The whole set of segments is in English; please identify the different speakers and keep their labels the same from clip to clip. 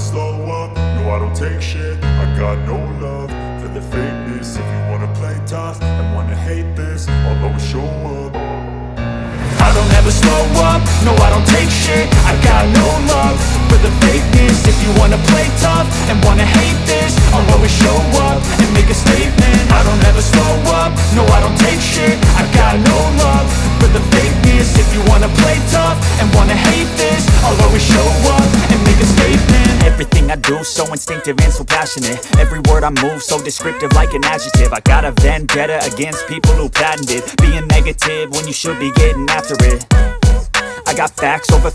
Speaker 1: slow up, no I don't take shit. I got no love for the fakeness. If you wanna play tough and wanna hate this, I'll always show up. I don't ever slow up, no I don't take shit. I got no love for the fakeness. If you wanna play tough and wanna hate this, I'll always show up and make a statement. I don't ever slow up, no I don't take shit. I got no love for the fakeness. If you wanna play tough and wanna hate this, I'll always show up and make a statement.
Speaker 2: Everything I do so instinctive and so passionate. Every word I move so descriptive like an adjective. I got a vendetta against people who patented being negative when you should be getting after it. I got facts over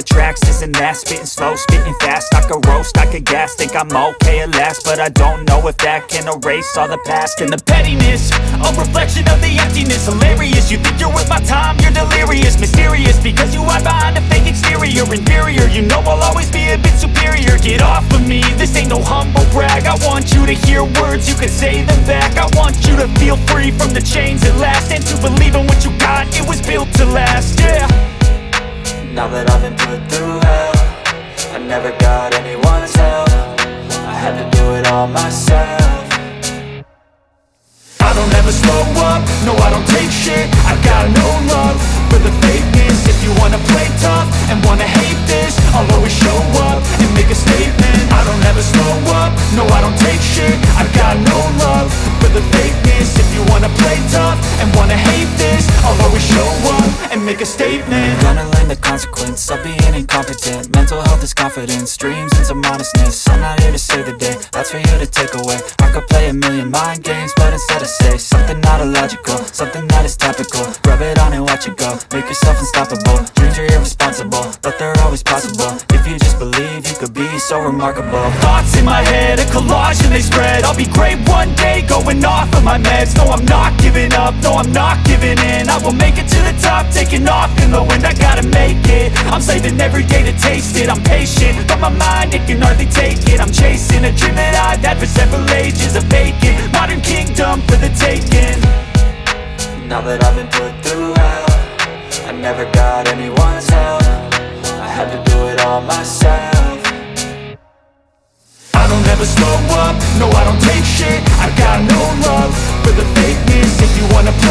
Speaker 2: tracks, this and that. Spitting slow, spitting fast, I could roast, I could gas. Think I'm okay at last, but I don't know if that can erase all the past. And the pettiness, a reflection of the emptiness. Hilarious, you think you're worth my time, you're delirious. Mysterious, because you hide behind a fake exterior. Inferior, you know I'll always be a bit superior. Get off of me, this ain't no humble brag. I want you to hear words, you can say them back. I want you to feel free from the chains at last, and to believe in what you got, it was built to last, yeah.
Speaker 3: Now that I've been put through hell, I never got anyone's help. I had to do it all myself.
Speaker 1: I don't ever slow up, no I don't take shit. I got no love for the fakeness. If you wanna play tough and wanna hate this, I'll always show up and make a statement. I don't ever slow up, no I don't take shit. I got no love for the fakeness. If you wanna play tough and wanna hate this, I'll always show up and make a statement.
Speaker 3: Gonna learn the consequence of being incompetent. Mental health is confidence, dreams and some honestness. I'm not here to save the day, that's for you to take away. I could play a million mind games, but instead I say something not illogical, something that is topical. Rub it on and watch it go, make yourself unstoppable. Dreams are irresponsible, but they're always possible. If you just believe, you could be so remarkable.
Speaker 2: Thoughts in my head, a collage and they spread. I'll be great one day, going off of my meds. No, I'm not giving up, no, I'm not giving in. I will make it to the top, taking off in the wind. I gotta make it, I'm saving every day to taste it. I'm patient, but my mind, it can hardly take it. I'm chasing a dream that I've had for several ages. A vacant, modern kingdom for the taking.
Speaker 3: Now that I've been put through hell, I never got anyone's help. I had to do it all myself.
Speaker 1: I don't ever slow up, no I don't take shit. I got no love for the fakeness. If you wanna play